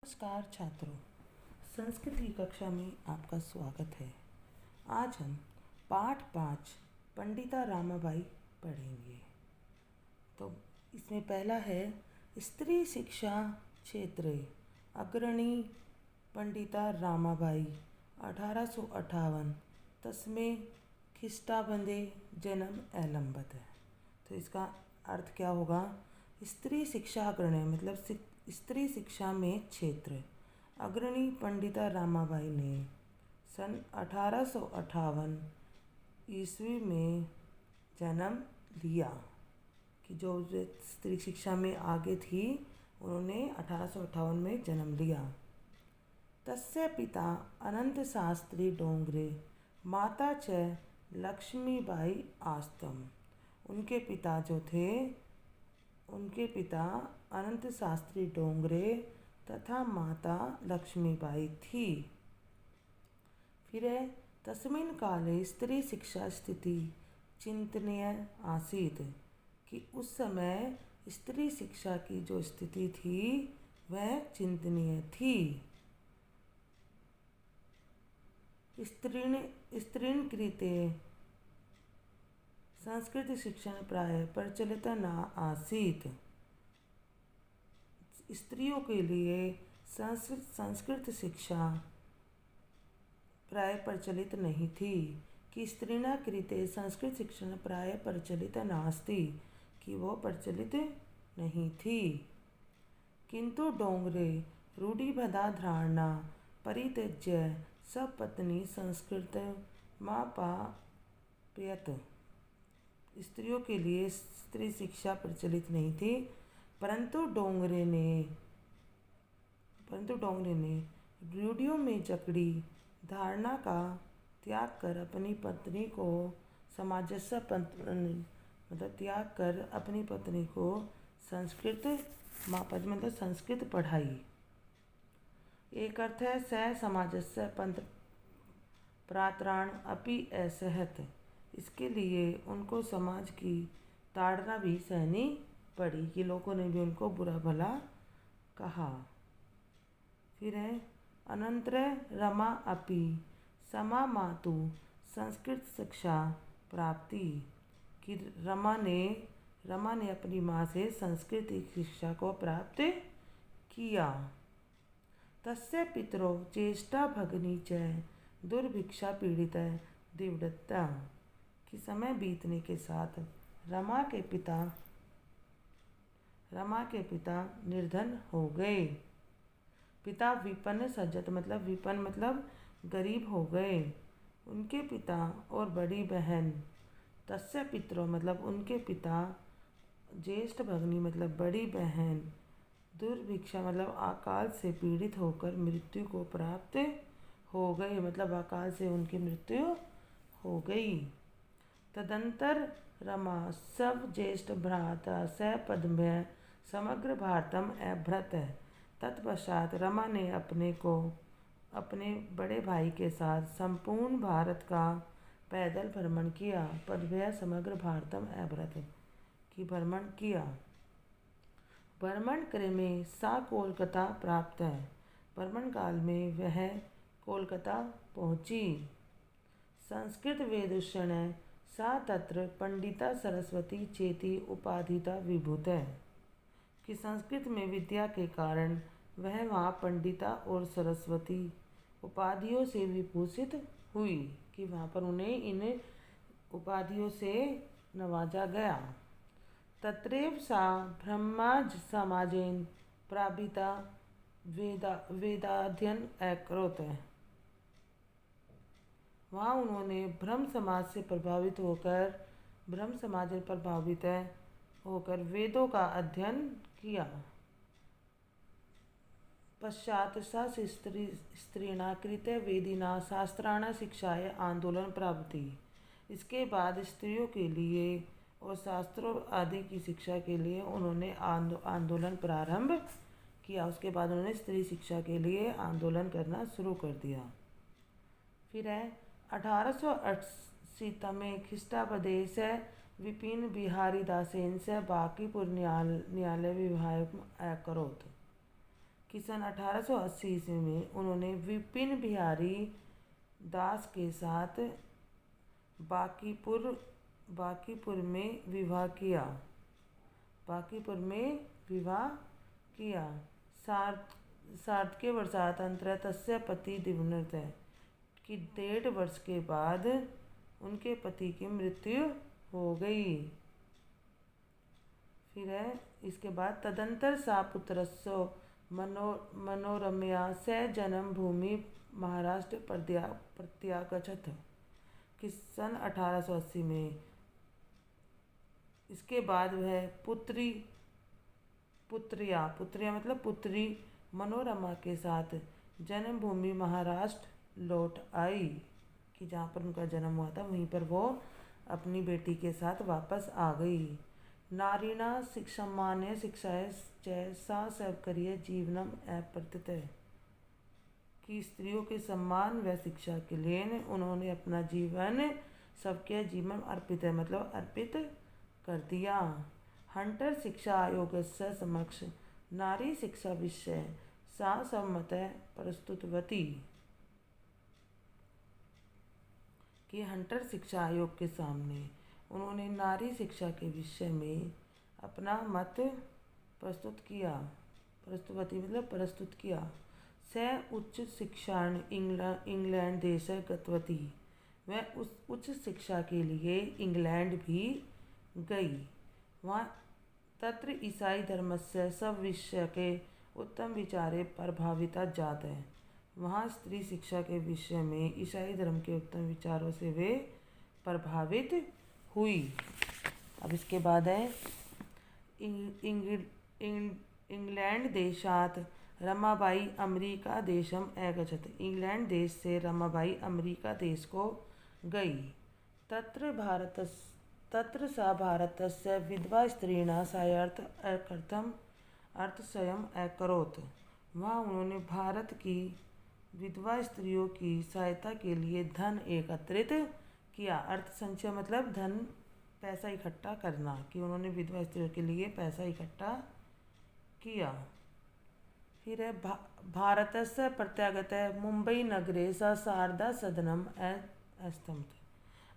नमस्कार छात्रों, संस्कृत की कक्षा में आपका स्वागत है। आज हम पाठ 5 पंडिता रामाबाई पढ़ेंगे। तो इसमें पहला है स्त्री शिक्षा क्षेत्र अग्रणी पंडिता रामाबाई 1858 तस्में ख्रीष्टाब्दे जन्म एलंबत है। तो इसका अर्थ क्या होगा? स्त्री शिक्षा अग्रणी मतलब स्त्री शिक्षा में क्षेत्र अग्रणी पंडिता रामाबाई ने सन 1858 ईस्वी में जन्म लिया। कि जो स्त्री शिक्षा में आगे थी उन्होंने 1858 में जन्म लिया। तस्य पिता अनंत शास्त्री डोंगरे माता च लक्ष्मीबाई आस्तम। उनके पिता जो थे उनके पिता अनंत शास्त्री डोंगरे तथा माता लक्ष्मीबाई थी। फिर है तस्मिन् काले स्त्री शिक्षा स्थिति चिंतनीय आसीत। कि उस समय स्त्री शिक्षा की जो स्थिति थी वह चिंतनीय थी। स्त्रीण कृते संस्कृत शिक्षण प्राय प्रचलित न आसीत। स्त्रियों के लिए संस्कृत शिक्षा प्राय प्रचलित नहीं थी। कि स्त्रीणा कृते संस्कृत शिक्षण प्राय प्रचलित नास्ति, कि वो प्रचलित नहीं थी। किंतु डोंगरे रूढ़िबद्धा धारणा परित्यज्य सपत्नी संस्कृत मापापयत। स्त्रियों के लिए स्त्री शिक्षा प्रचलित नहीं थी, परंतु डोंगरे ने रूढ़ियों में जकड़ी धारणा का त्याग कर अपनी पत्नी को सामंजस्य मतलब त्याग कर अपनी पत्नी को संस्कृत मतलब संस्कृत पढ़ाई। एक अर्थ है स सामंजस्य पंथ प्रात्राण अपि असहत। इसके लिए उनको समाज की ताड़ना भी सहनी पड़ी कि लोगों ने भी उनको बुरा भला कहा। फिर है अनंतर रमा अपि समा मातु संस्कृत शिक्षा प्राप्ति। कि रमा ने अपनी माँ से संस्कृत शिक्षा को प्राप्त किया। तस्य पितरो ज्येष्ठा भगिनी च दुर्भिक्षा पीड़ित दिवदत्ता। कि समय बीतने के साथ रमा के पिता निर्धन हो गए। पिता विपन्न सज्जत मतलब गरीब हो गए। उनके पिता और बड़ी बहन तस्य पितरों मतलब उनके पिता ज्येष्ठ भगिनी मतलब बड़ी बहन दुर्भिक्षा मतलब अकाल से पीड़ित होकर मृत्यु को प्राप्त हो गए। मतलब अकाल से उनकी मृत्यु हो गई। तदंतर रमा सब ज्येष्ठ भ्राता सपद्म्य समग्र भारतम अभ्रत। तत्पश्चात रमा ने अपने बड़े भाई के साथ संपूर्ण भारत का पैदल भ्रमण किया। पद्भ्य समग्र भारतम अभ्रत की भ्रमण किया। भ्रमण क्रमे सा कोलकाता प्राप्त है। भ्रमण काल में वह कोलकाता पहुंची। संस्कृत वेदूषण सा तत्र पंडिता सरस्वती चेति उपाधिता विभूत है। कि संस्कृत में विद्या के कारण वह वहाँ पंडिता और सरस्वती उपाधियों से विभूषित हुई। कि वहाँ पर उन्हें इन उपाधियों से नवाजा गया। तत्रैव सा ब्रह्मज समाजेन प्रापिता वेदाध्ययन अकरोत्। वहाँ उन्होंने ब्रह्म समाज से प्रभावित होकर वेदों का अध्ययन किया। पश्चात सा स्त्रीणा कृते वेदिना शास्त्राणा शिक्षाय आंदोलन प्राप्ति। इसके बाद स्त्रियों के लिए और शास्त्रों आदि की शिक्षा के लिए उन्होंने आंदोलन प्रारंभ किया। उसके बाद उन्होंने स्त्री शिक्षा के लिए आंदोलन करना शुरू कर दिया। फिर है 1880 में ख्रीष्टाब्दे से विपिन बिहारी दासेन से बांकीपुर न्यायालय विवाह अकरोत्। कि सन 1880 ईस्वी में उन्होंने विपिन बिहारी दास के साथ बांकीपुर में विवाह किया। सार्ध के वर्षांतरे तस्य पति दिवंगत है कि 1.5 वर्ष के बाद उनके पति की मृत्यु हो गई। फिर है इसके बाद तदंतर सा पुत्रस्यो मनोरमया से जन्म भूमि महाराष्ट्र प्रत्यागछत कि सन 1880 में इसके बाद वह पुत्रिया मतलब पुत्री मनोरमा के साथ जन्मभूमि महाराष्ट्र लौट आई कि जहाँ पर उनका जन्म हुआ था वहीं पर वो अपनी बेटी के साथ वापस आ गई। नारीणा शिक्षामान्य शिक्षाएं सा सर्वकरीय जीवनम अप्रतित है कि स्त्रियों के सम्मान व शिक्षा के लिए उन्होंने अपना जीवन सबके जीवन अर्पित है मतलब अर्पित कर दिया। हंटर शिक्षा आयोग से समक्ष नारी शिक्षा विषय सा सम्मत प्रस्तुतवती कि हंटर शिक्षा आयोग के सामने उन्होंने नारी शिक्षा के विषय में अपना मत प्रस्तुत किया। स उच्च शिक्षाण इंग्लैंड देश गतवती वह उस उच्च शिक्षा के लिए इंग्लैंड भी गई। वहाँ तत्र ईसाई धर्म से सब विषय के उत्तम विचारे प्रभाविता जात है। वहाँ स्त्री शिक्षा के विषय में ईसाई धर्म के उत्तम विचारों से वे प्रभावित हुई। अब इसके बाद है इंग्लैंड देशात रमाबाई अमेरिका देशम अगछत। इंग्लैंड देश से रमाबाई अमेरिका देश को गई। तत्र सा भारतस्य विधवा स्त्रीणा साहाय्यार्थम अर्थस्वयं अकरोत्। वहाँ उन्होंने भारत की विधवा स्त्रियों की सहायता के लिए धन एकत्रित किया। अर्थ संचय मतलब धन पैसा इकट्ठा करना कि उन्होंने विधवा स्त्रियों के लिए पैसा इकट्ठा किया। फिर है भारतस्य प्रत्यागत मुंबई नगरे सा शारदा सदनम अस्तंभ।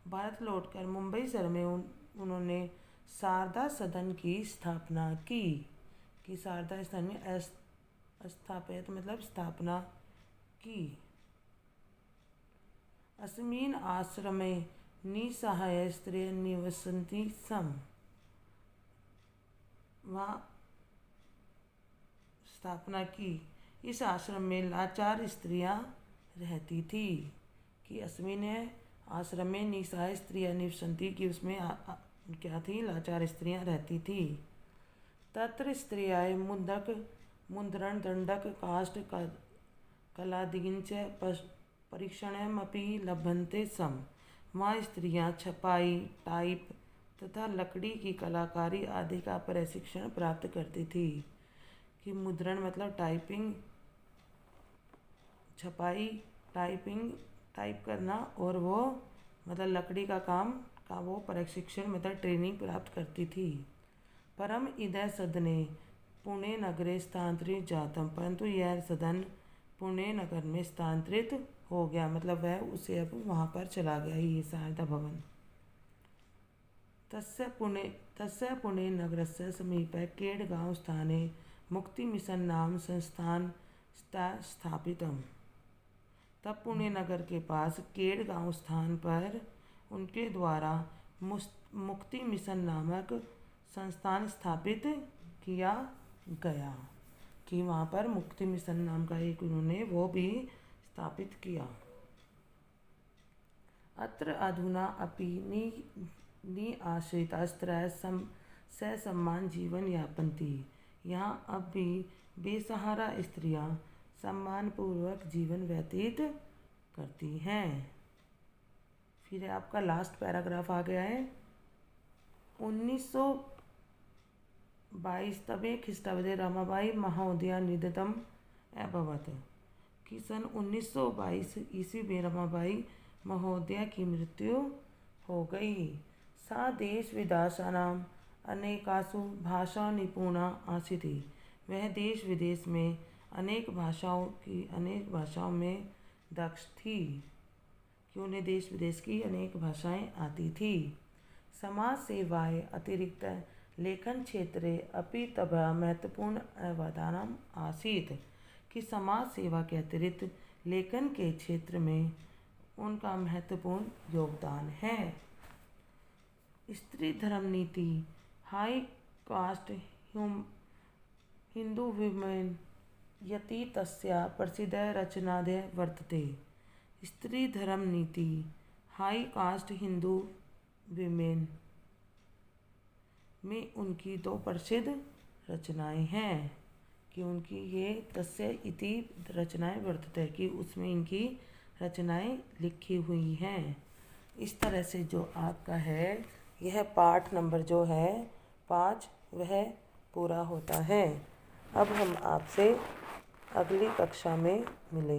भारत लौटकर मुंबई शहर में उन्होंने शारदा सदन की स्थापना की कि शारदा सदन में स्थापित मतलब स्थापना की। अस्मिन् आश्रमे निसहाय स्त्रियः निवसन्ति स्म। वहाँ स्थापना की। इस आश्रम में लाचार स्त्रियां रहती थी कि अस्मिन् आश्रम में निसहाय स्त्रियः निवसन्ति कि उसमें क्या थी लाचार स्त्रियां रहती थी। तत्र स्त्रियाः मुद्रण दंडक काष्ठ कलादिञ्च परीक्षणमपि लभन्ते स्म। वहाँ स्त्रियां छपाई टाइप तथा लकड़ी की कलाकारी आदि का प्रशिक्षण प्राप्त करती थी कि मुद्रण मतलब टाइपिंग छपाई टाइप करना और वो मतलब लकड़ी का काम का वो प्रशिक्षण मतलब ट्रेनिंग प्राप्त करती थी। परम इदय सदने पुणे नगरे स्थानांतरित जातम। परंतु यह सदन पुणे नगर में स्थानांतरित हो गया मतलब वह उसे अब वहाँ पर चला गया ये शारदा भवन। तस्य पुणे नगरस्य समीपे केडगांव स्थाने मुक्ति मिशन नाम संस्थान स्थापितम। तब पुणे नगर के पास केडगांव स्थान पर उनके द्वारा मुक्ति मिशन नामक संस्थान स्थापित किया गया कि वहाँ पर मुक्ति मिशन नाम का एक उन्होंने वो भी स्थापित किया। अत्र अधुना अपि निआश्रिता स्त्रयः ससम्मान जीवन यापन्ति। यहाँ अब भी बेसहारा स्त्रियाँ सम्मानपूर्वक जीवन व्यतीत करती हैं। फिर आपका लास्ट पैराग्राफ आ गया है। 1922 तमे ख्रीष्टाब्दे रमाबाई महोदया निधनम् अभवत् कि सन 1922 ईस्वी में रमाबाई महोदया की मृत्यु हो गई। सा देश विदेशानां अनेकासु भाषा निपुणा आसीत्। वह देश विदेश में अनेक भाषाओं में दक्ष थी, कि उन्हें देश विदेश की अनेक भाषाएं आती थी। समाज सेवाएं अतिरिक्त लेखन क्षेत्रे अपि तथा महत्वपूर्ण अवदानम आसीत्, कि समाज सेवा के अतिरिक्त लेखन के क्षेत्र में उनका महत्वपूर्ण योगदान है। स्त्री धर्म नीति हाई कास्ट हिंदू विमेन यति तस्या प्रसिद्ध रचनादय वर्तते। स्त्री धर्म नीति हाई कास्ट हिंदू विमेन में उनकी 2 प्रसिद्ध रचनाएं हैं, कि उनकी ये तस्य इति रचनाएं वर्तते, कि उसमें इनकी रचनाएं लिखी हुई हैं। इस तरह से जो आपका है यह पाठ नंबर जो है 5 वह पूरा होता है। अब हम आपसे अगली कक्षा में मिलेंगे।